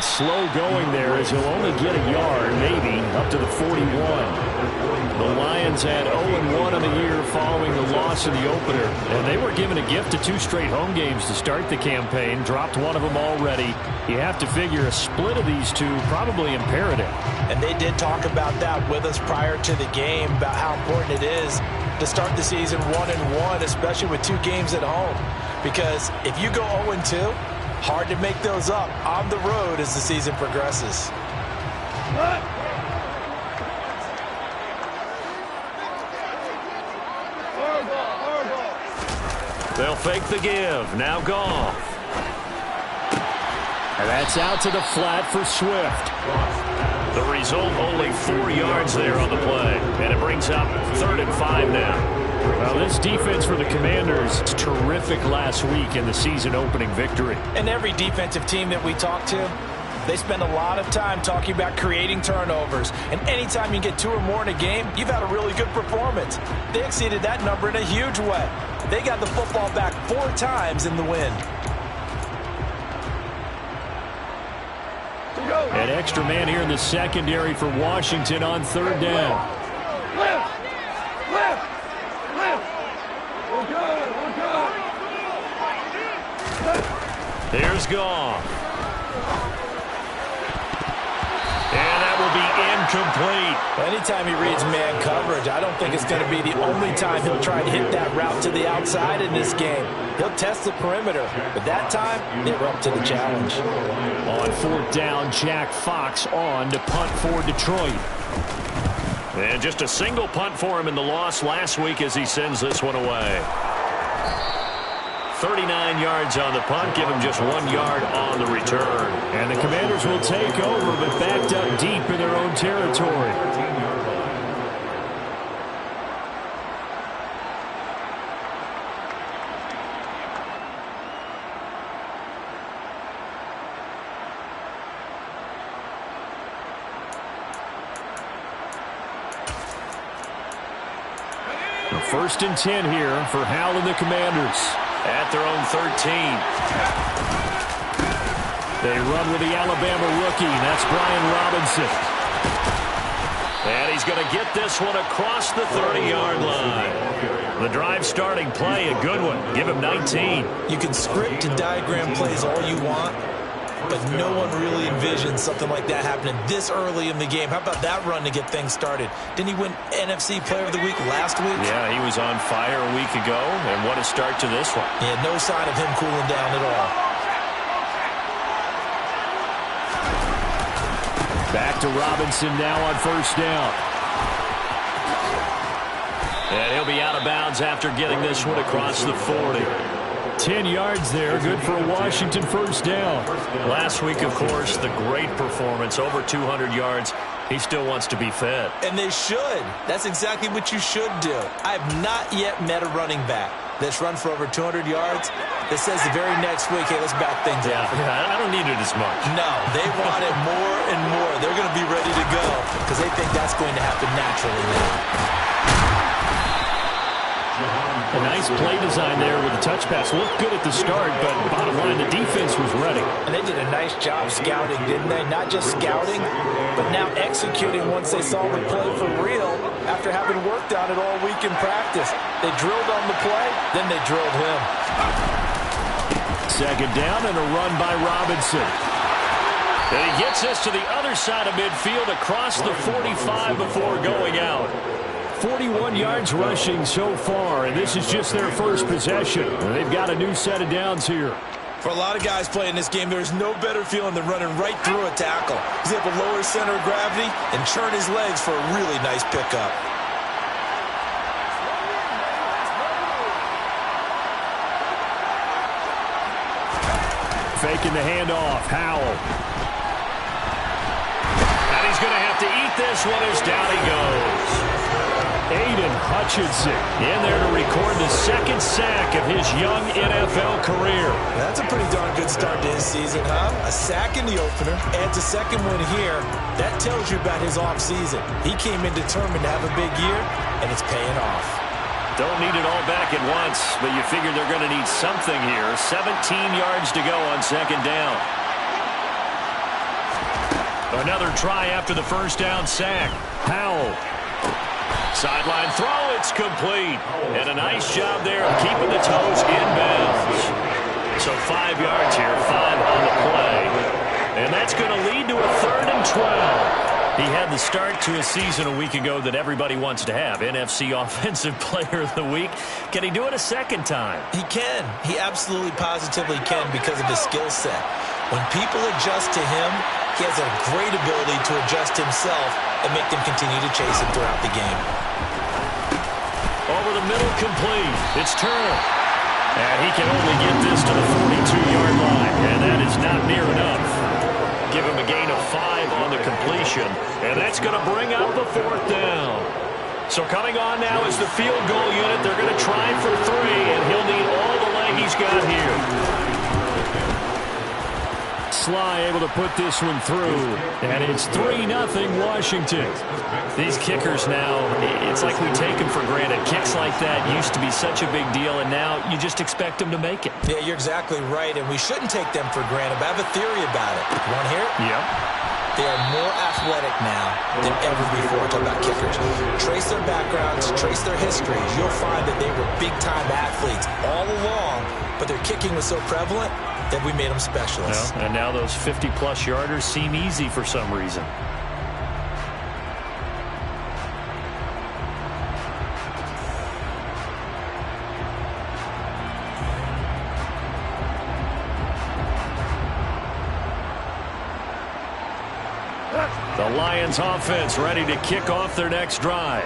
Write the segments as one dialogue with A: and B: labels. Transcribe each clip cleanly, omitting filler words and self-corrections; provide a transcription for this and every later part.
A: It's slow going there as he'll only get a yard, maybe, up to the 41. The Lions had 0-1 on the year following the loss in the opener. And they were given a gift of 2 straight home games to start the campaign. Dropped one of them already. You have to figure a split of these two probably imperative.
B: And they did talk about that with us prior to the game, about how important it is to start the season 1-1, especially with 2 games at home. Because if you go 0-2, hard to make those up on the road as the season progresses.
A: They'll fake the give. Now Goff. And that's out to the flat for Swift. The result, only 4 yards there on the play. And it brings up 3rd and 5 now. Well, this defense for the Commanders is terrific last week in the season-opening victory.
B: And every defensive team that we talk to, they spend a lot of time talking about creating turnovers. And anytime you get 2 or more in a game, you've had a really good performance. They exceeded that number in a huge way. They got the football back 4 times in the win.
A: An extra man here in the secondary for Washington on 3rd down. Here's Goff. And that will be incomplete.
B: Anytime he reads man coverage, I don't think it's going to be the only time he'll try to hit that route to the outside in this game. He'll test the perimeter, but that time, they were up to the challenge.
A: On 4th down, Jack Fox on to punt for Detroit. And just a single punt for him in the loss last week as he sends this one away. 39 yards on the punt, give him just 1 yard on the return. And the Commanders will take over, but backed up deep in their own territory. First and 10 here for Howell and the Commanders. At their own 13. They run with the Alabama rookie. That's Brian Robinson. And he's going to get this one across the 30-yard line. The drive starting play, a good one. Give him 19.
B: You can script and diagram plays all you want, but no one really envisions something like that happening this early in the game. How about that run to get things started? Didn't he win NFC Player of the Week last week?
A: Yeah, he was on fire a week ago, and what a start to this one.
B: Yeah, no sign of him cooling down at all.
A: Back to Robinson now on 1st down. And he'll be out of bounds after getting this one across the 40. 10 yards there, good for a Washington 1st down. Last week, of course, the great performance, over 200 yards. He still wants to be fed.
B: And they should. That's exactly what you should do. I have not yet met a running back that's run for over 200 yards that says the very next week, hey, let's back things up.
A: Yeah, I don't need it as much.
B: No, they want it more and more. They're going to be ready to go because they think that's going to happen naturally now.
A: A nice play design there with the touch pass. Looked good at the start, but bottom line, the defense was ready.
B: And they did a nice job scouting, didn't they? Not just scouting, but now executing once they saw the play for real after having worked on it all week in practice. They drilled on the play, then they drilled him.
A: 2nd down and a run by Robinson. And he gets this to the other side of midfield across the 45 before going out. 41 yards rushing so far, and this is just their first possession. They've got a new set of downs here.
B: For a lot of guys playing this game, there's no better feeling than running right through a tackle. He's able to lower his center of gravity and churn his legs for a really nice pickup.
A: Faking the handoff, Howell. And he's going to have to eat this one as down he goes. Aiden Hutchinson in there to record the 2nd sack of his young NFL career.
B: That's a pretty darn good start to his season, huh? A sack in the opener, adds a 2nd one here. That tells you about his offseason. He came in determined to have a big year, and it's paying off.
A: Don't need it all back at once, but you figure they're going to need something here. 17 yards to go on 2nd down. Another try after the first down sack. Howell. Sideline throw, it's complete. And a nice job there of keeping the toes in bounds. So 5 yards here, 5 on the play. And that's going to lead to a 3rd and 12. He had the start to a season a week ago that everybody wants to have. NFC Offensive Player of the Week. Can he do it a second time?
B: He can. He absolutely positively can because of his skill set. When people adjust to him, he has a great ability to adjust himself and make them continue to chase him throughout the game.
A: Over the middle, complete. It's Turner. And he can only get this to the 42-yard line. And that is not near enough. Give him a gain of 5 on the completion. And that's going to bring up the 4th down. So coming on now is the field goal unit. They're going to try for 3, and he'll need all the leg he's got here. Sly able to put this one through, and it's 3-0 Washington. These kickers now, it's like we take them for granted. Kicks like that used to be such a big deal, and now you just expect them to make it.
B: Yeah, you're exactly right, and we shouldn't take them for granted, but I have a theory about it. You want to hear it?
A: Yep.
B: They are more athletic now than ever before. Talk about kickers. Trace their backgrounds, trace their histories. You'll find that they were big-time athletes all along, but their kicking was so prevalent that we made them specialists.
A: Well, and now those 50-plus yarders seem easy for some reason. The Lions offense ready to kick off their next drive.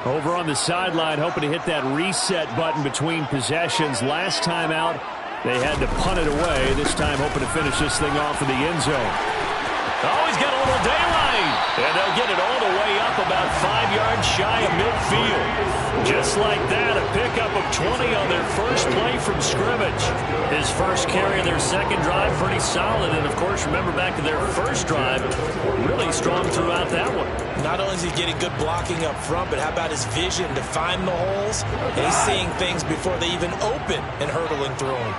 A: Over on the sideline, hoping to hit that reset button between possessions. Last time out, they had to punt it away. This time hoping to finish this thing off in the end zone. Oh, he's got a little daylight. And they'll get it all the way up about 5 yards shy of midfield. Just like that, a pickup of 20 on their first play from scrimmage. His first carry of their second drive, pretty solid. And, of course, remember back to their first drive, really strong throughout that one.
B: Not only is he getting good blocking up front, but how about his vision to find the holes? And he's seeing things before they even open and hurtling through them.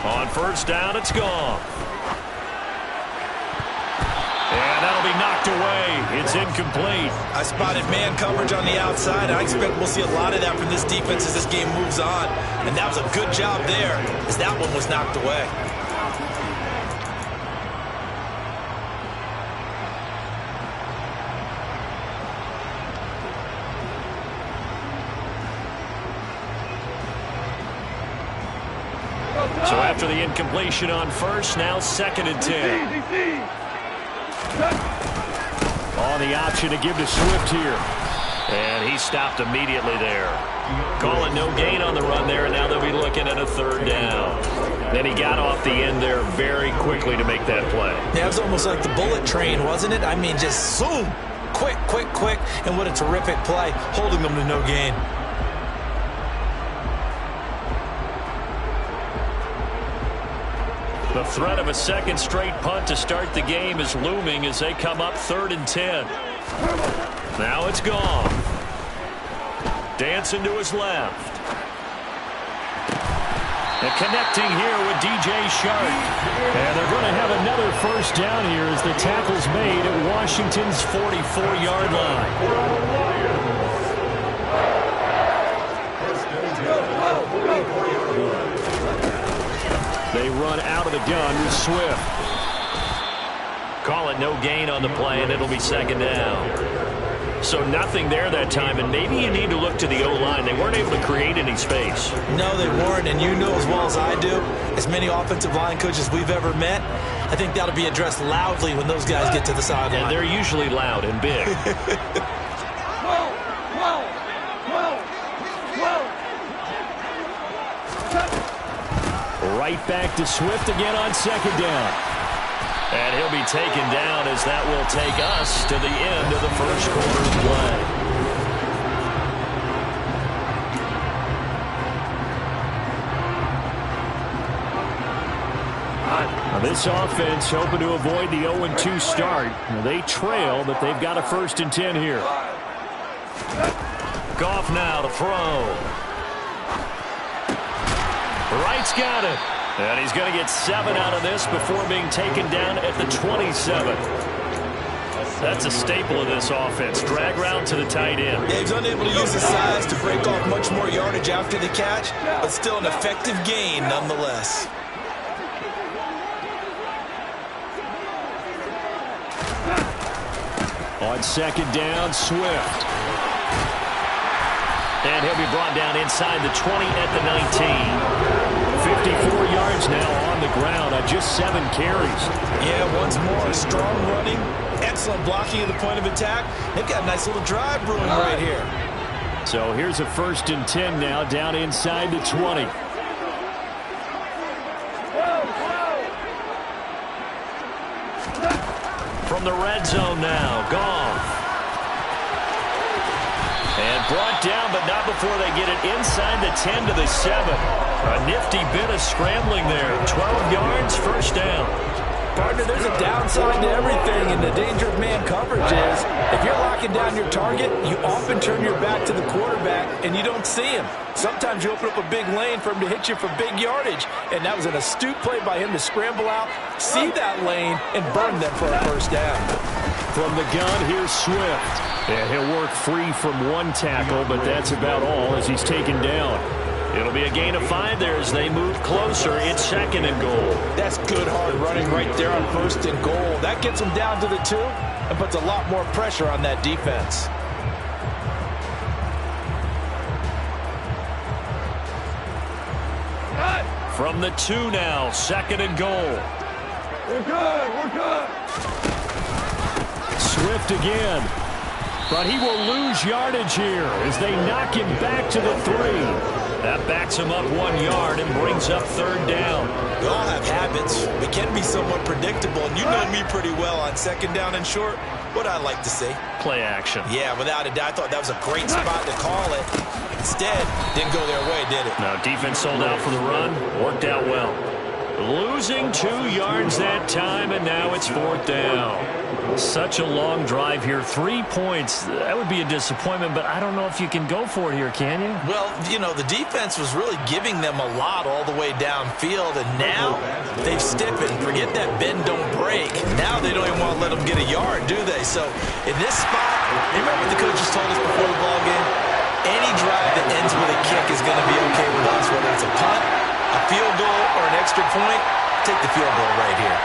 A: On first down, it's gone. And that'll be knocked away. It's incomplete.
B: I spotted man coverage on the outside. I expect we'll see a lot of that from this defense as this game moves on. And that was a good job there as that one was knocked away.
A: So after the incompletion on first, now 2nd and 10. On the option to give to Swift here. And he stopped immediately there. Calling no gain on the run there, and now they'll be looking at a 3rd down. Then he got off the end there very quickly to make that play.
B: Yeah, it was almost like the bullet train, wasn't it? I mean, just zoom. Quick, quick, quick. And what a terrific play, holding them to no gain.
A: The threat of a second straight punt to start the game is looming as they come up 3rd and 10. Now it's gone. Dancing to his left. And connecting here with DJ Shark. And they're going to have another first down here as the tackle's made at Washington's 44-yard line. They run out of the gun with Swift. Call it no gain on the play, and it'll be 2nd down. So nothing there that time, and maybe you need to look to the O-line. They weren't able to create any space.
B: No, they weren't, and you know as well as I do, as many offensive line coaches we've ever met, I think that'll be addressed loudly when those guys get to the sideline.
A: And they're usually loud and big. Right back to Swift again on 2nd down. And he'll be taken down as that will take us to the end of the first quarter play. This offense hoping to avoid the 0-2 start. They trail, but they've got a 1st and 10 here. Goff now to throw. Wright's got it. And he's going to get 7 out of this before being taken down at the 27. That's a staple of this offense. Drag route to the tight end.
B: Yeah, he's unable to use his size to break off much more yardage after the catch, but still an effective gain nonetheless.
A: On 2nd down, Swift. And he'll be brought down inside the 20 at the 19. 54 yards now on the ground on just 7 carries.
B: Yeah, once more, strong running, excellent blocking at the point of attack. They've got a nice little drive brewing right here.
A: So here's a 1st and 10 now down inside the 20. From the red zone now, Goff. And brought down, but not before they get it inside the 10 to the 7. A nifty bit of scrambling there. 12 yards, 1st down.
B: Partner, there's a downside to everything, and the danger of man coverage is if you're locking down your target, you often turn your back to the quarterback and you don't see him. Sometimes you open up a big lane for him to hit you for big yardage, and that was an astute play by him to scramble out, see that lane, and burn them for a 1st down.
A: From the gun, here's Swift. And he'll work free from 1 tackle, but that's about all as he's taken down. It'll be a gain of 5 there as they move closer. It's 2nd and goal.
B: That's good hard running right there on 1st and goal. That gets them down to the 2 and puts a lot more pressure on that defense.
A: From the 2 now, 2nd and goal.
C: We're good, we're good.
A: Swift again. But he will lose yardage here as they knock him back to the 3. That backs him up 1 yard and brings up 3rd down.
B: We all have habits. We can be somewhat predictable, and you know me pretty well on 2nd down and short. What I like to see.
A: Play action.
B: Yeah, without a doubt. I thought that was a great spot to call it. Instead, didn't go their way, did it?
A: Now defense sold out for the run. Worked out well. Losing 2 yards that time, and now it's 4th down. Such a long drive here. 3 points. That would be a disappointment, but I don't know if you can go for it here, can you?
B: Well, you know, the defense was really giving them a lot all the way downfield, and now they've stiffened. Forget that bend, don't break. Now they don't even want to let them get a yard, do they? So in this spot, remember what the coaches told us before the ball game? Any drive that ends with a kick is going to be okay with us, whether it's a punt, a field goal, or an extra point. Take the field goal right here.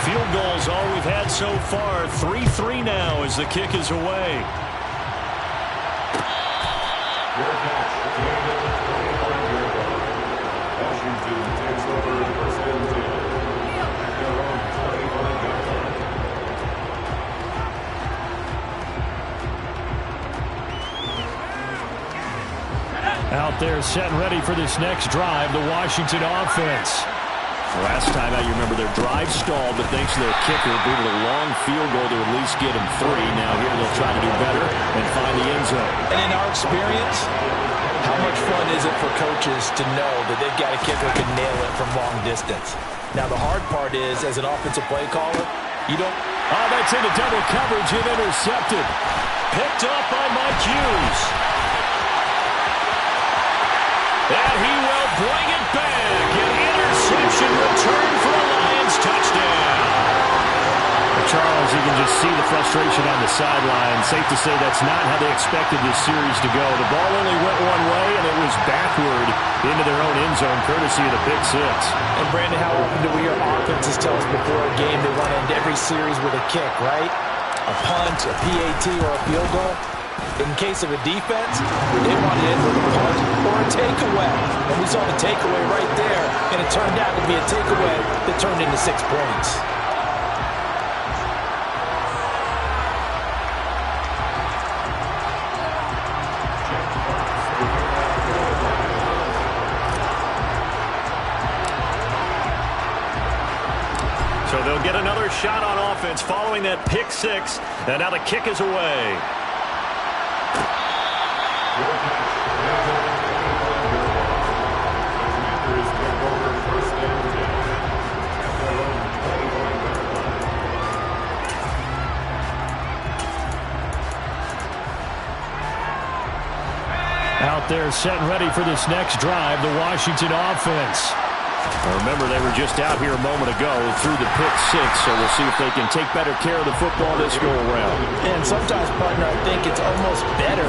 A: Field goal's all we've had so far. 3-3 now as the kick is away. Out there set and ready for this next drive, the Washington offense. Last time out, you remember their drive stalled, but thanks to their kicker, booted a long field goal to at least get them 3. Now here they'll try to do better and find the end zone.
B: And in our experience, how much fun is it for coaches to know that they've got a kicker who can nail it from long distance? Now the hard part is, as an offensive play caller, you don't...
A: Oh, that's into double coverage and intercepted. Picked up by Mike Hughes. And he will bring it back. An interception return for a Lions touchdown. Charles, you can just see the frustration on the sideline. Safe to say that's not how they expected this series to go. The ball only went one way, and it was backward into their own end zone, courtesy of the pick 6.
B: And, Brandon, how often do we hear offenses tell us before a game they want to end every series with a kick, right? A punt, a PAT, or a field goal? In case of a defense, they want to end with a punt or a takeaway. And we saw the takeaway right there, and it turned out to be a takeaway that turned into 6 points.
A: So they'll get another shot on offense following that pick 6, and now the kick is away. they're set and ready for this next drive, the Washington offense. Remember, they were just out here a moment ago through the pick six, so we'll see if they can take better care of the football this go-around.
B: And sometimes, partner, I think it's almost better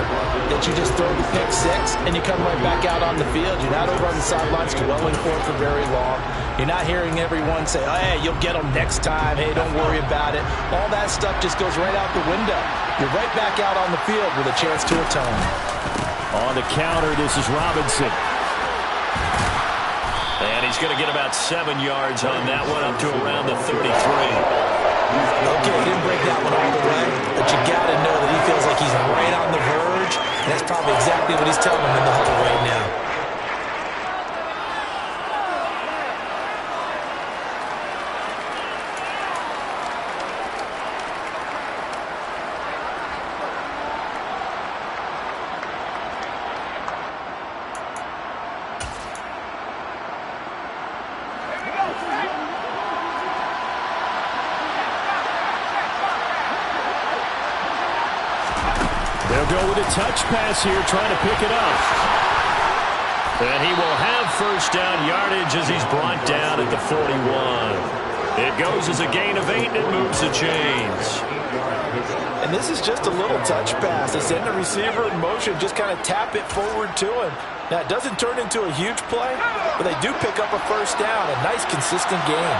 B: that you just throw the pick six and you come right back out on the field. You're not over on the sidelines dwelling for it for very long. You're not hearing everyone say, oh, hey, you'll get them next time. Hey, don't worry about it. All that stuff just goes right out the window. You're right back out on the field with a chance to atone.
A: On the counter, this is Robinson. And he's going to get about 7 yards on that one, up to around the 33.
B: Okay, he didn't break that one all the way, but you got to know that he feels like he's right on the verge, and that's probably exactly what he's telling him in the huddle right now.
A: They'll go with a touch pass here, trying to pick it up. And he will have first down yardage as he's brought down at the 41. It goes as a gain of 8, and it moves the chains.
B: And this is just a little touch pass. They send the receiver in motion, just kind of tap it forward to him. Now, it doesn't turn into a huge play, but they do pick up a first down, a nice, consistent gain.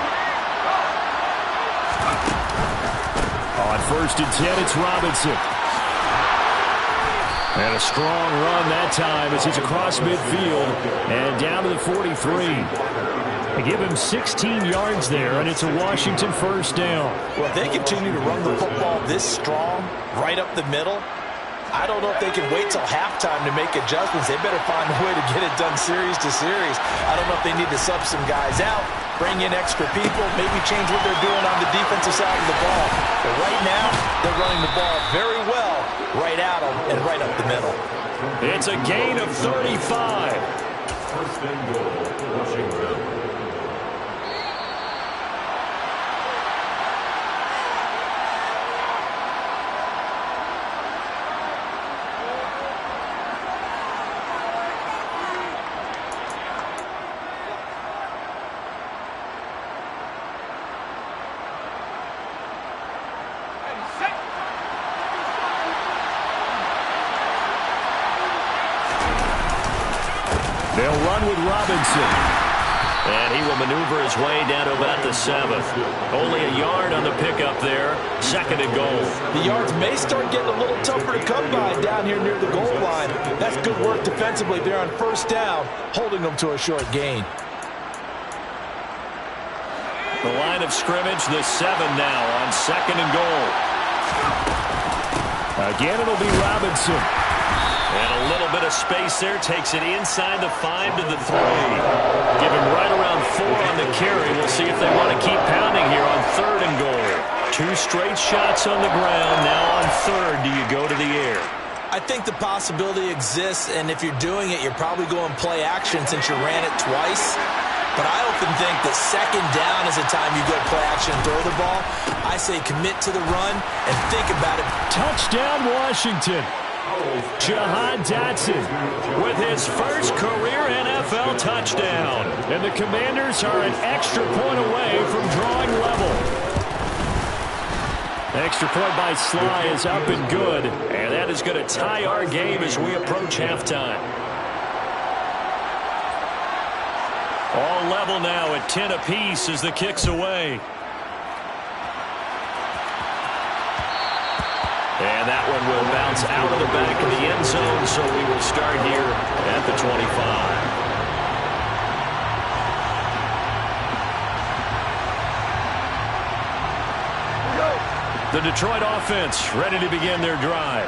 A: On 1st and 10, it's Robinson. And a strong run that time as he's across midfield and down to the 43. They give him 16 yards there, and it's a Washington first down.
B: Well, if they continue to run the football this strong, right up the middle, I don't know if they can wait till halftime to make adjustments. They better find a way to get it done series to series. I don't know if they need to sub some guys out, bring in extra people, maybe change what they're doing on the defensive side of the ball. But right now, they're running the ball very well, right at them and right up the middle.
A: It's a gain of 35.
C: First and goal, Washington.
A: They'll run with Robinson. And he will maneuver his way down to about the 7. Only a yard on the pickup there. 2nd and goal.
B: The yards may start getting a little tougher to come by down here near the goal line. That's good work defensively there on first down, holding them to a short gain.
A: The line of scrimmage, the 7 now on 2nd and goal. Again, it'll be Robinson. And a little bit of space there. Takes it inside the 5 to the 3. Give him right around 4 on the carry. We'll see if they want to keep pounding here on 3rd and goal. 2 straight shots on the ground. Now on 3rd, do you go to the air?
B: I think the possibility exists, and if you're doing it, you're probably going play action since you ran it twice. But I often think that 2nd down is the time you go play action and throw the ball. I say commit to the run and think about it.
A: Touchdown, Washington. Jahan Dotson with his first career NFL touchdown. And the Commanders are an extra point away from drawing level. Extra point by Sly is up and good. And that is going to tie our game as we approach halftime. All level now at 10 apiece as the kick's away. And that one will bounce out of the back of the end zone, so we will start here at the 25. The Detroit offense ready to begin their drive.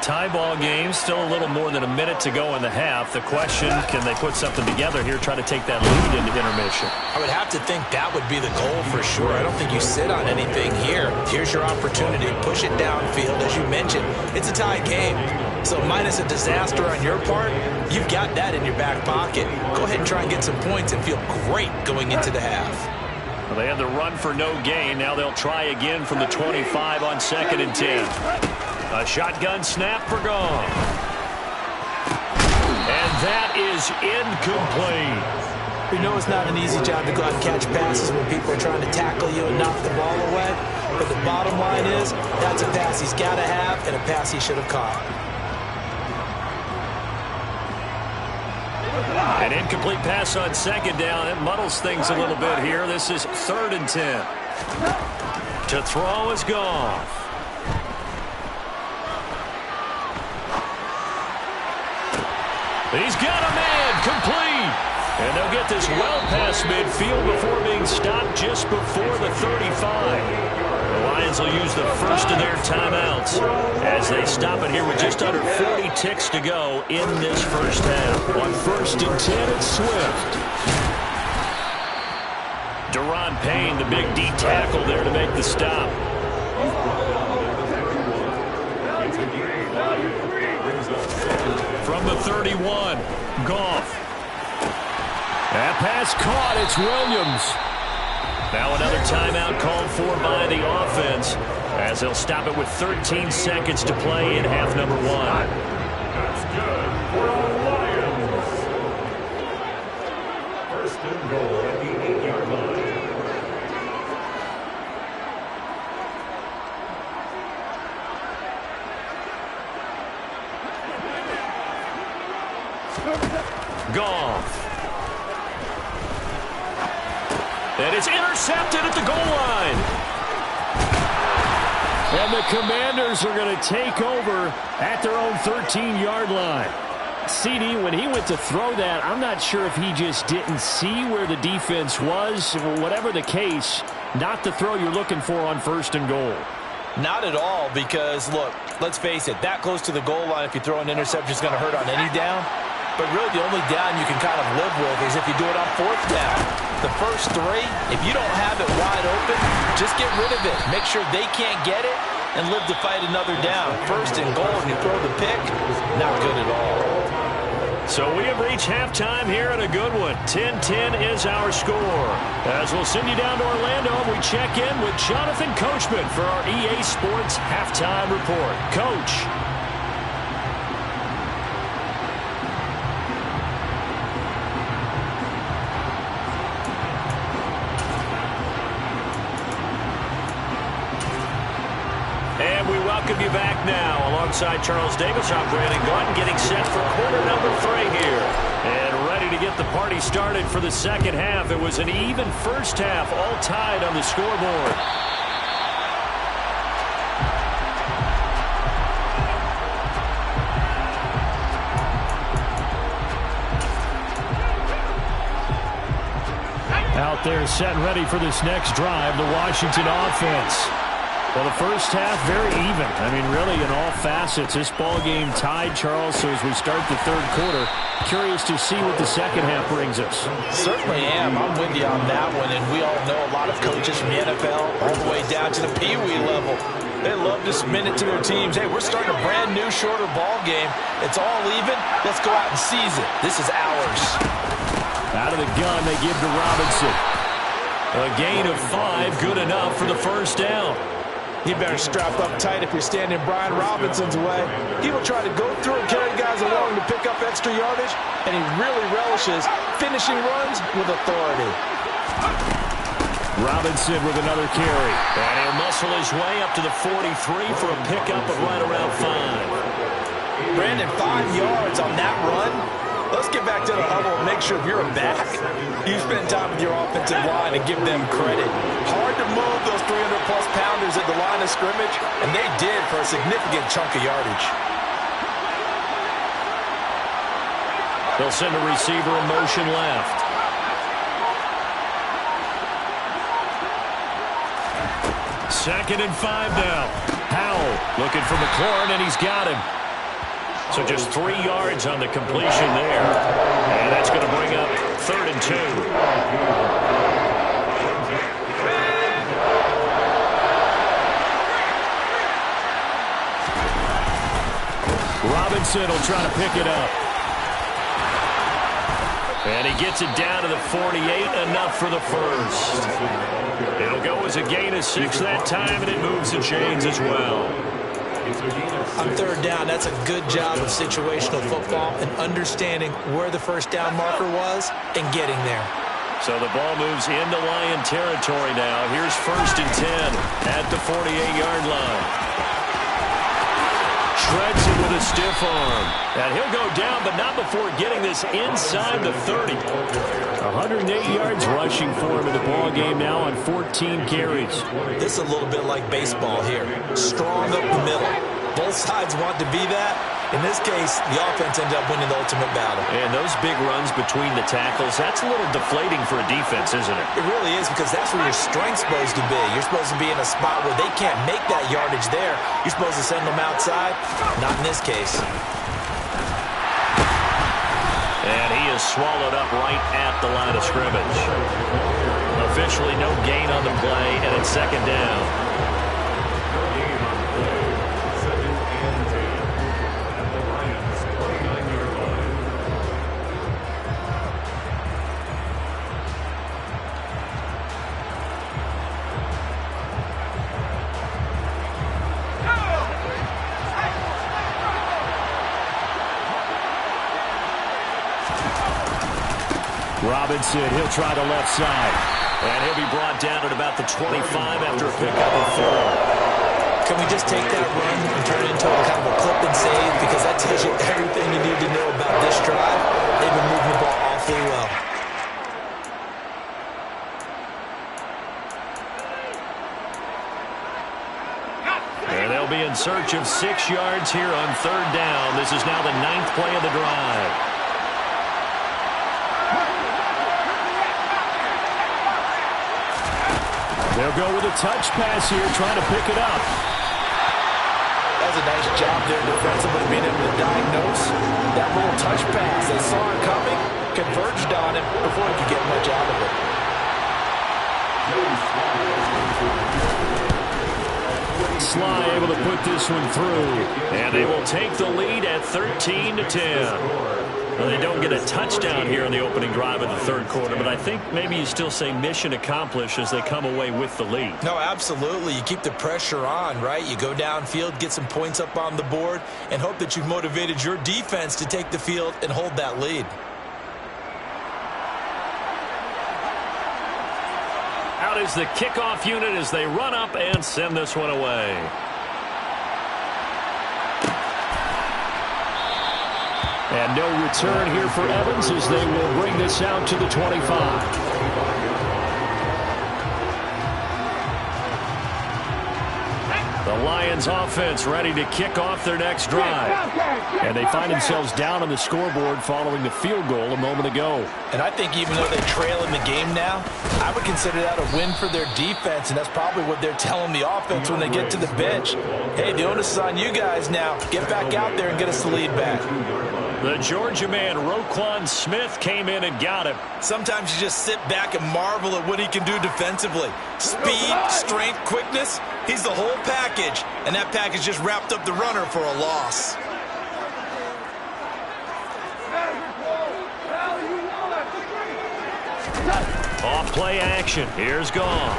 A: Tie ball game, still a little more than a minute to go in the half. The question, can they put something together here, try to take that lead into intermission?
B: I would have to think that would be the goal for sure. I don't think you sit on anything here. Here's your opportunity. Push it downfield. As you mentioned, it's a tie game. So minus a disaster on your part, you've got that in your back pocket. Go ahead and try and get some points and feel great going into the half.
A: Well, they had the run for no gain. Now they'll try again from the 25 on 2nd and 10. A shotgun snap for gone. that is incomplete.
B: We know it's not an easy job to go out and catch passes when people are trying to tackle you and knock the ball away. But the bottom line is, that's a pass he's got to have and a pass he should have caught.
A: An incomplete pass on second down. It muddles things a little bit here. This is 3rd and 10. To throw is Goff. He's got a man complete. And they'll get this well past midfield before being stopped just before the 35. The Lions will use the first of their timeouts as they stop it here with just under 40 ticks to go in this first half. On 1st and 10, it's Swift. Deron Payne, the big D tackle there to make the stop. From the 31, Goff. That pass caught. It's Williams. Now another timeout called for by the offense as they'll stop it with 13 seconds to play in half number 1.
C: That's good for the Lions. 1st and goal at the 8-yard line.
A: Goff. And it's intercepted at the goal line. And the Commanders are going to take over at their own 13-yard line. CD, when he went to throw that, I'm not sure if he just didn't see where the defense was. Whatever the case, not the throw you're looking for on 1st and goal.
B: Not at all, because, look, let's face it, that close to the goal line, if you throw an interception, is going to hurt on any down. But really, the only down you can kind of live with is if you do it on 4th down. The first 3, if you don't have it wide open, just get rid of it. Make sure they can't get it and live to fight another down. 1st and goal, and you throw the pick, not good at all.
A: So we have reached halftime here in a good one. 10-10 is our score. As we'll send you down to Orlando, we check in with Jonathan Coachman for our EA Sports Halftime Report. Coach. And we welcome you back now. Alongside Charles Davis, I'm Brandon Gordon, getting set for quarter number 3 here. And ready to get the party started for the second half. It was an even first half, all tied on the scoreboard. Out there set and ready for this next drive, the Washington offense. Well, the first half, very even. I mean, really, in all facets, this ball game tied, Charles. So as we start the 3rd quarter, curious to see what the second half brings us.
B: Certainly am. I'm with you on that one. And we all know a lot of coaches from the NFL all the way down to the Pee-wee level. They love to spin it to their teams. Hey, we're starting a brand new, shorter ball game. It's all even. Let's go out and seize it. This is ours.
A: Out of the gun, they give to Robinson. A gain of 5, good enough for the first down.
B: You better strap up tight if you're standing Brian Robinson's way. He will try to go through and carry guys along to pick up extra yardage, and he really relishes finishing runs with authority.
A: Robinson with another carry. And he'll muscle his way up to the 43 for a pickup of right around 5.
B: Brandon, 5 yards on that run. Let's get back to the huddle and make sure if you're a back, you spend time with your offensive line and give them credit. Hard to move those 300-plus pounders at the line of scrimmage, and they did for a significant chunk of yardage.
A: They'll send a receiver in motion left. Second and 5 now. Powell looking for McLaurin, and he's got him. So just 3 yards on the completion there. And that's going to bring up 3rd and 2. Robinson will try to pick it up. And he gets it down to the 48, enough for the first. It'll go as a gain of 6 that time, and it moves the chains as well.
B: On third down, that's a good job of situational football and understanding where the first down marker was and getting there.
A: So the ball moves into Lion territory now. Here's 1st and 10 at the 48-yard line. Shreds it with a stiff arm. And he'll go down, but not before getting this inside the 30. 108 yards rushing for him in the ball game now on 14 carries.
B: This is a little bit like baseball here. Strong up the middle. Both sides want to be that. In this case, the offense ended up winning the ultimate battle.
A: And those big runs between the tackles, that's a little deflating for a defense, isn't it?
B: It really is, because that's where your strength's supposed to be. You're supposed to be in a spot where they can't make that yardage there. You're supposed to send them outside. Not in this case.
A: And he is swallowed up right at the line of scrimmage. Officially no gain on the play, and it's 2nd down. Robinson, he'll try the left side. And he'll be brought down at about the 25 after a pickup of 4.
B: Can we just take that run and turn it into a kind of a clip and save? Because that tells you everything you need to know about this drive. They've been moving the ball awfully well.
A: And they'll be in search of 6 yards here on 3rd down. This is now the 9th play of the drive. They'll go with a touch pass here, trying to pick it up.
B: That was a nice job there defensively, being able to diagnose that little touch pass. They saw it coming, converged on him before he could get much out of it.
A: Sly able to put this one through. And they will take the lead at 13-10. Well, they don't get a touchdown here in the opening drive of the 3rd quarter, but I think maybe you still say mission accomplished as they come away with the lead.
B: No, absolutely. You keep the pressure on, right? You go downfield, get some points up on the board, and hope that you've motivated your defense to take the field and hold that lead.
A: Out is the kickoff unit as they run up and send this one away. And no return here for Evans as they will bring this out to the 25. The Lions offense ready to kick off their next drive. And they find themselves down on the scoreboard following the field goal a moment ago.
B: And I think even though they trail in the game now, I would consider that a win for their defense, and that's probably what they're telling the offense when they get to the bench. Hey, the onus is on you guys now. Get back out there and get us the lead back.
A: The Georgia man, Roquan Smith, came in and got him.
B: Sometimes you just sit back and marvel at what he can do defensively. Speed, strength, quickness, he's the whole package. And that package just wrapped up the runner for a loss.
A: Off play action. Here's Goff.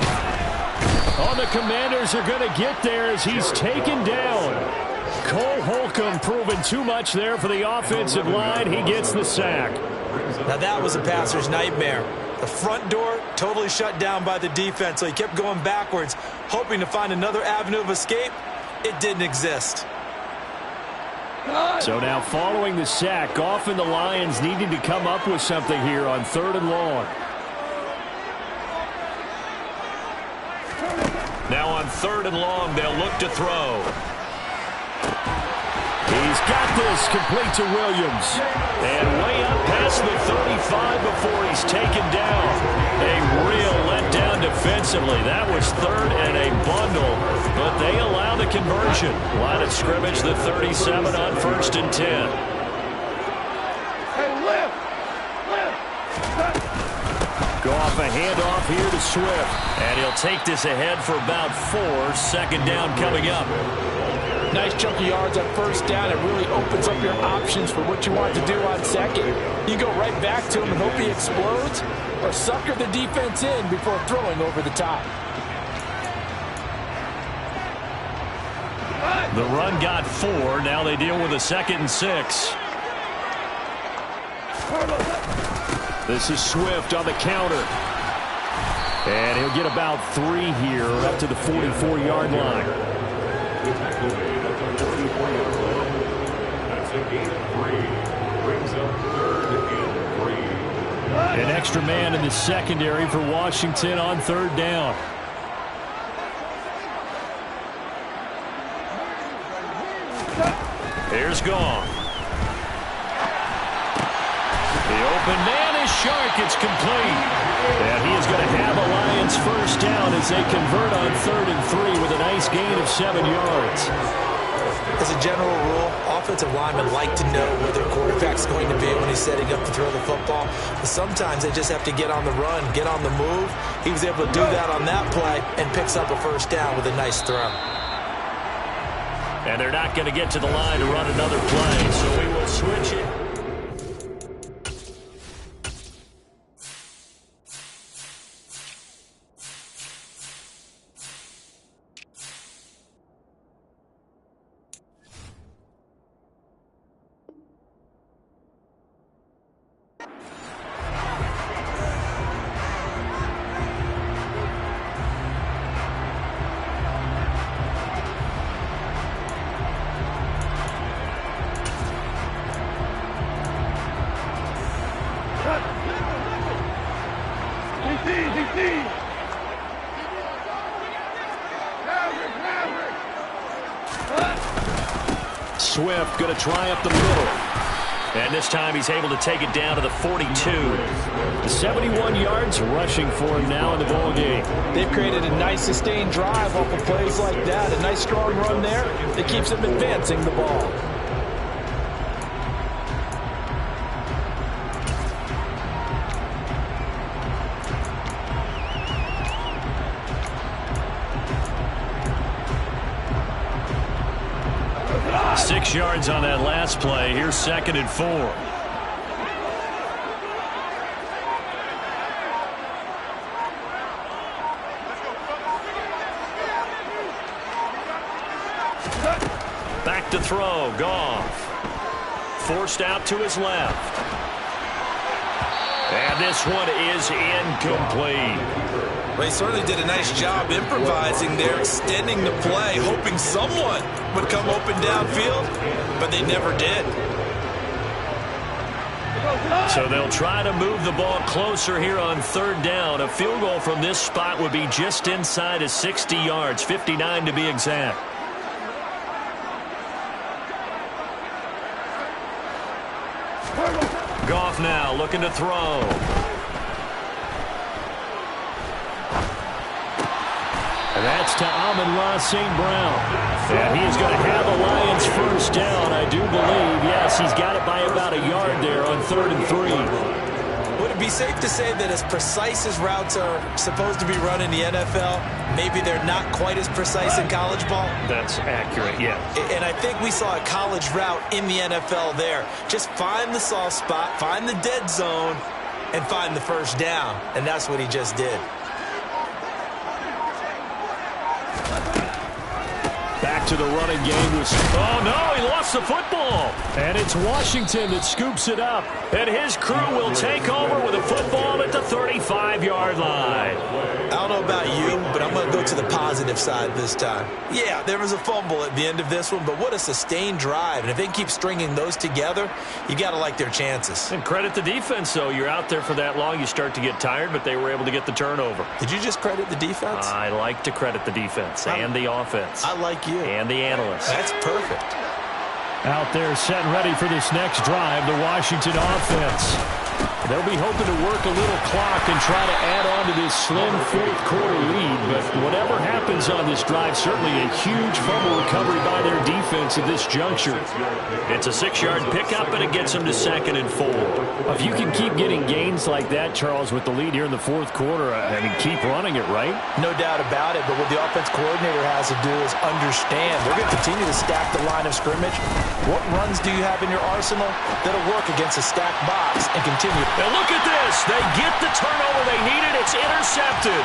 A: Oh, the Commanders are going to get there as he's taken down. Cole Holcomb proving too much there for the offensive line. He gets the sack.
B: Now that was a passer's nightmare. The front door totally shut down by the defense, so he kept going backwards, hoping to find another avenue of escape. It didn't exist.
A: So now following the sack, Goff and the Lions needing to come up with something here on 3rd and long. Now on 3rd and long, they'll look to throw. He's got this complete to Williams. And way up past the 35 before he's taken down. A real letdown defensively. That was 3rd and a bundle, but they allow the conversion. Line of scrimmage, the 37 on 1st and 10. Go off a handoff here to Swift. And he'll take this ahead for about 4. 2nd down coming up.
B: Nice chunk of yards on 1st down. It really opens up your options for what you want to do on 2nd. You go right back to him and hope he explodes, or sucker the defense in before throwing over the top.
A: The run got 4. Now they deal with a 2nd and 6. This is Swift on the counter. And he'll get about 3 here up to the 44-yard line.
C: That's a gain of 3. Brings up 3rd and 3.
A: An extra man in the secondary for Washington on 3rd down. Here's Goff. The open man is Shark. It's complete. And he is going to have a Lions first down as they convert on 3rd and 3 with a nice gain of 7 yards.
B: As a general rule, offensive linemen like to know where their quarterback's going to be when he's setting up to throw the football. But sometimes they just have to get on the run, get on the move. He was able to do that on that play and picks up a first down with a nice throw.
A: And they're not going to get to the line to run another play, so we will switch it. Swift going to try up the middle. And this time he's able to take it down to the 42. 71 yards rushing for him now in the ball game.
B: They've created a nice sustained drive off of plays like that. A nice strong run there that keeps them advancing the ball.
A: Yards on that last play. Here's 2nd and 4. Back to throw. Goff. Forced out to his left. And this one is incomplete.
B: Well, he certainly did a nice job improvising there, extending the play, hoping someone would come open downfield, but they never did.
A: So they'll try to move the ball closer here on 3rd down. A field goal from this spot would be just inside of 60 yards, 59 to be exact. Goff now looking to throw. And that's to Amon-Ra St. Brown. And he is going to have a Lions first down, I do believe. Yes, he's got it by about a yard there on 3rd and 3.
B: Would it be safe to say that as precise as routes are supposed to be run in the NFL, maybe they're not quite as precise in college ball?
A: That's accurate, yeah.
B: And I think we saw a college route in the NFL there. Just find the soft spot, find the dead zone, and find the first down. And that's what he just did.
A: Back to the running game. Oh, no, he lost the football. And it's Washington that scoops it up. And his crew will take over with a football at the 35-yard line.
B: I don't know about you, but I'm going to go to the positive side this time. Yeah, there was a fumble at the end of this one, but what a sustained drive. And if they keep stringing those together, you got to like their chances.
A: And credit the defense, though. You're out there for that long, you start to get tired, but they were able to get the turnover.
B: Did you just credit the defense?
A: I like to credit the defense and the offense.
B: I like you.
A: And the analysts.
B: That's perfect.
A: Out there set and ready for this next drive, the Washington offense. They'll be hoping to work a little clock and try to add on to this slim fourth-quarter lead. But whatever happens on this drive, certainly a huge fumble recovery by their defense at this juncture. It's a 6-yard pickup, and it gets them to 2nd and 4. If you can keep getting gains like that, Charles, with the lead here in the fourth quarter, I mean, keep running it, right?
B: No doubt about it, but what the offense coordinator has to do is understand. They're going to continue to stack the line of scrimmage. What runs do you have in your arsenal that'll work against a stacked box and continue?
A: And look at this. They get the turnover they needed. It's intercepted.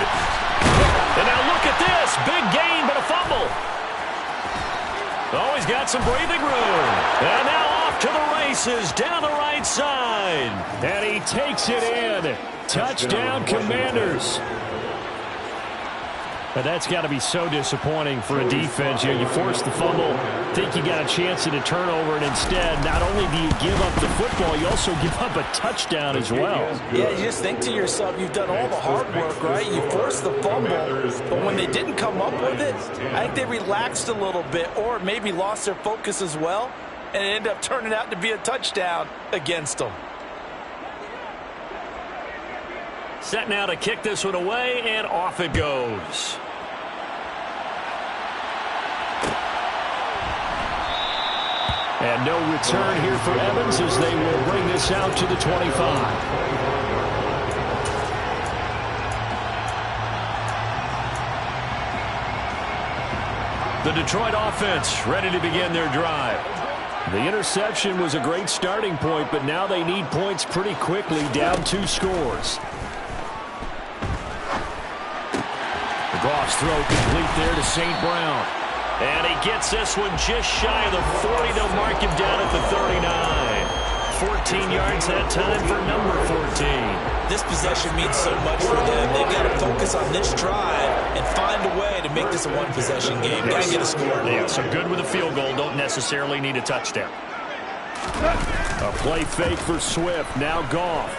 A: And now look at this. Big gain, but a fumble. He's got some breathing room. And now off to the races down the right side. And he takes it in. Touchdown, Commanders. But that's got to be so disappointing for a defense. You force the fumble, think you got a chance at a turnover, and instead, not only do you give up the football, you also give up a touchdown as well.
B: Yeah, you just think to yourself, you've done all the hard work, right? You forced the fumble, but when they didn't come up with it, I think they relaxed a little bit or maybe lost their focus as well, and it ended up turning out to be a touchdown against them.
A: Set now to kick this one away, and off it goes. And no return here for Evans as they will bring this out to the 25. The Detroit offense ready to begin their drive. The interception was a great starting point, but now they need points pretty quickly, down 2 scores. The Goff's throw complete there to St. Brown. And he gets this one just shy of the 40. They'll mark him down at the 39. 14 yards that time for number 14.
B: This possession means so much for them. They've got to focus on this drive and find a way to make this a one-possession game. Got to get a score.
A: Yeah, so good with a field goal. Don't necessarily need a touchdown. A play fake for Swift. Now Goff.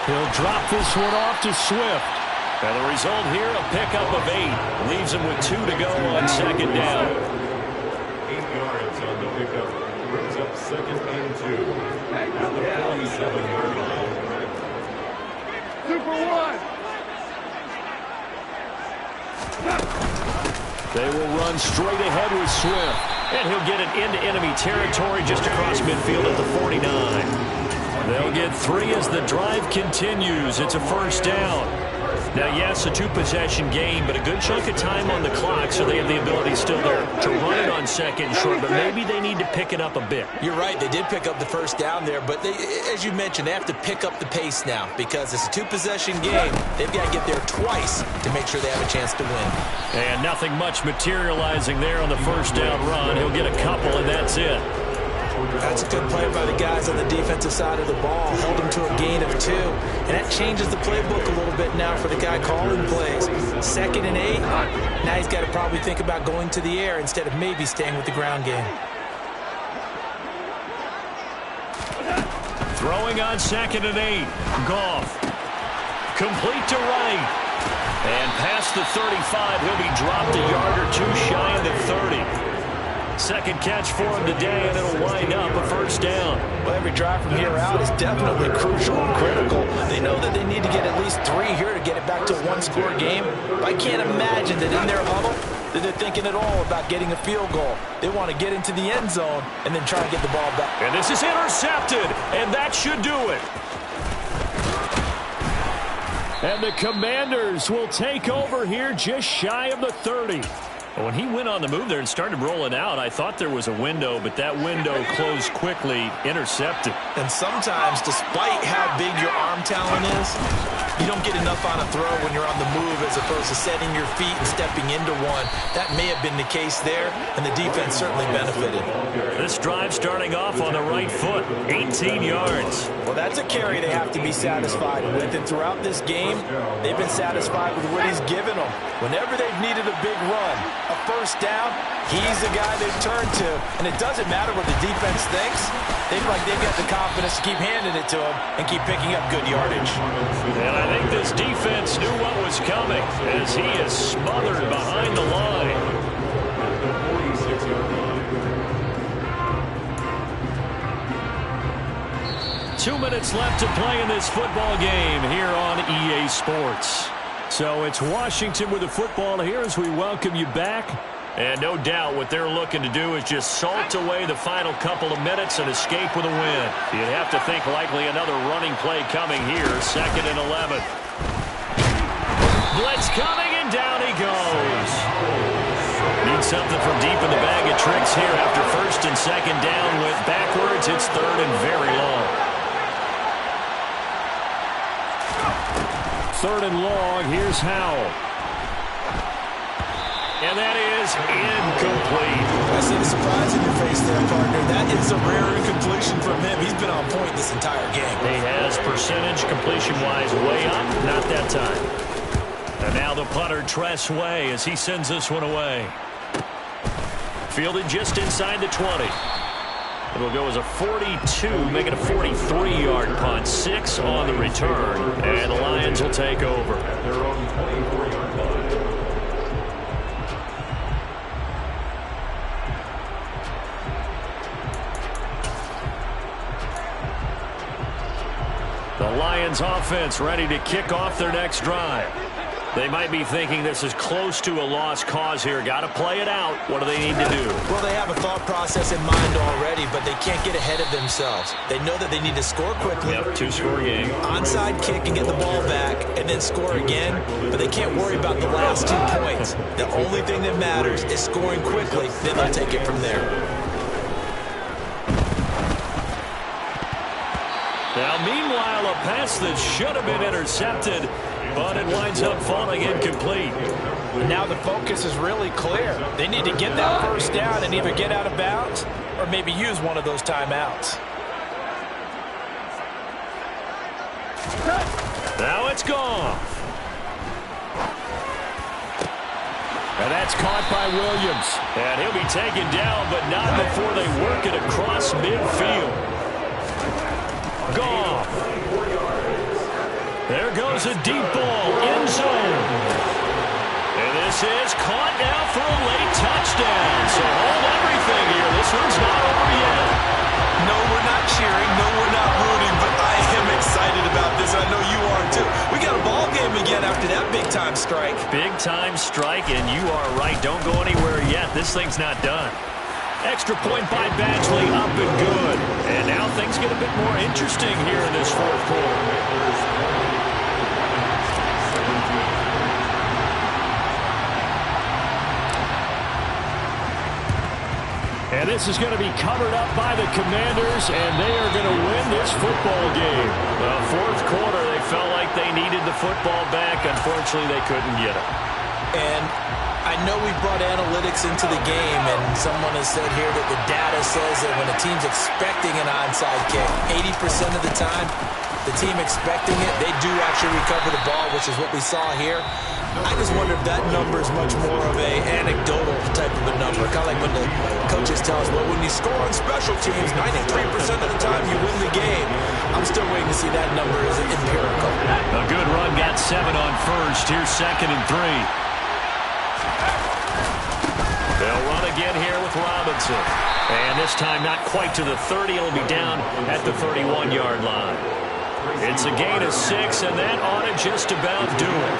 A: He'll drop this one off to Swift. And the result here, a pickup of 8. Leaves him with 2 to go on second down.
C: 8 yards on the pickup. Brings up 2nd and 2. At the 47-yard line. Super 1.
A: They will run straight ahead with Swift. And he'll get it into enemy territory just across midfield at the 49. They'll get 3 as the drive continues. It's a first down. Now, yes, a 2-possession game, but a good chunk of time on the clock, so they have the ability still there to run it on second and short, but maybe they need to pick it up a bit.
B: You're right. They did pick up the first down there, but they, as you mentioned, they have to pick up the pace now because it's a 2-possession game. They've got to get there twice to make sure they have a chance to win.
A: And nothing much materializing there on the first down run. He'll get a couple, and that's it.
B: That's a good play by the guys on the defensive side of the ball. Held them to a gain of 2. And that changes the playbook a little bit now for the guy calling plays. 2nd and 8. Now he's got to probably think about going to the air instead of maybe staying with the ground game.
A: Throwing on 2nd and 8. Goff. Complete to right. And past the 35, he'll be dropped a yard or 2 shy of the 30. Second catch for him today, and it'll wind up a first down.
B: Well, every drive from here out is definitely crucial and critical. They know that they need to get at least 3 here to get it back to a 1-score game. But I can't imagine that in their huddle that they're thinking at all about getting a field goal. They want to get into the end zone and then try and get the ball back.
A: And this is intercepted, and that should do it. And the Commanders will take over here just shy of the 30. When he went on the move there and started rolling out, I thought there was a window, but that window closed quickly, intercepted.
B: And sometimes, despite how big your arm talent is, you don't get enough on a throw when you're on the move as opposed to setting your feet and stepping into one. That may have been the case there, and the defense certainly benefited.
A: This drive starting off on the right foot, 18 yards.
B: Well, that's a carry they have to be satisfied with, and throughout this game, they've been satisfied with what he's given them. Whenever they've needed a big run, a first down, he's the guy they've turned to. And it doesn't matter what the defense thinks. They feel like they've got the confidence to keep handing it to him and keep picking up good yardage.
A: And I think this defense knew what was coming as he is smothered behind the line.
C: 46-yard line.
A: 2 minutes left to play in this football game here on EA Sports. So it's Washington with the football here as we welcome you back. And no doubt what they're looking to do is just salt away the final couple of minutes and escape with a win. You'd have to think likely another running play coming here, 2nd and 11. Blitz coming, and down he goes. Need something from deep in the bag of tricks here after 1st and 2nd down. Went backwards, it's 3rd and very long. 3rd and long, here's Howell. And that is incomplete.
B: I see the surprise in your face there, partner. That is a rare incompletion from him. He's been on point this entire game.
A: He has percentage completion-wise way up. Not that time. And now the punter, Tress Way, as he sends this one away. Fielded just inside the 20. It'll go as a 42, make it a 43-yard punt. 6 on the return. And the Lions will take over.
C: At their own 24-yard line.
A: The Lions offense ready to kick off their next drive. They might be thinking this is close to a lost cause here. Got to play it out. What do they need to do?
B: Well, they have a thought process in mind already, but they can't get ahead of themselves. They know that they need to score quickly.
A: Yep, 2-score game.
B: Onside kick and get the ball back and then score again, but they can't worry about the last 2 points. The only thing that matters is scoring quickly, then they'll take it from there.
A: Now, meanwhile, a pass that should have been intercepted, but it winds up falling incomplete.
B: Now the focus is really clear. They need to get that first down and either get out of bounds or maybe use one of those timeouts.
A: Now it's gone. And that's caught by Williams. And he'll be taken down, but not before they work it across midfield. Goff. There goes a deep ball, end zone. And this is caught now for a late touchdown. So hold everything here. This one's not over yet.
B: No, we're not cheering. No, we're not rooting, but I am excited about this. I know you are too. We got a ball game again after that big-time strike.
A: Big-time strike, and you are right. Don't go anywhere yet. This thing's not done. Extra point by Badgley, up and good. And now things get a bit more interesting here in this fourth quarter. And this is going to be covered up by the Commanders, and they are going to win this football game. The fourth quarter, they felt like they needed the football back. Unfortunately, they couldn't get it.
B: And I know we brought analytics into the game, and someone has said here that the data says that when a team's expecting an onside kick, 80% of the time, the team expecting it, they do actually recover the ball, which is what we saw here. I just wonder if that number is much more of a anecdotal type of a number. Kind of like when the coaches tell us, well, when you score on special teams, 93% of the time you win the game. I'm still waiting to see that number as empirical.
A: A good run, got 7 on first. Here's 2nd and 3. They'll run again here with Robinson. And this time not quite to the 30. It'll be down at the 31-yard line. It's a gain of 6, and that ought to just about do it.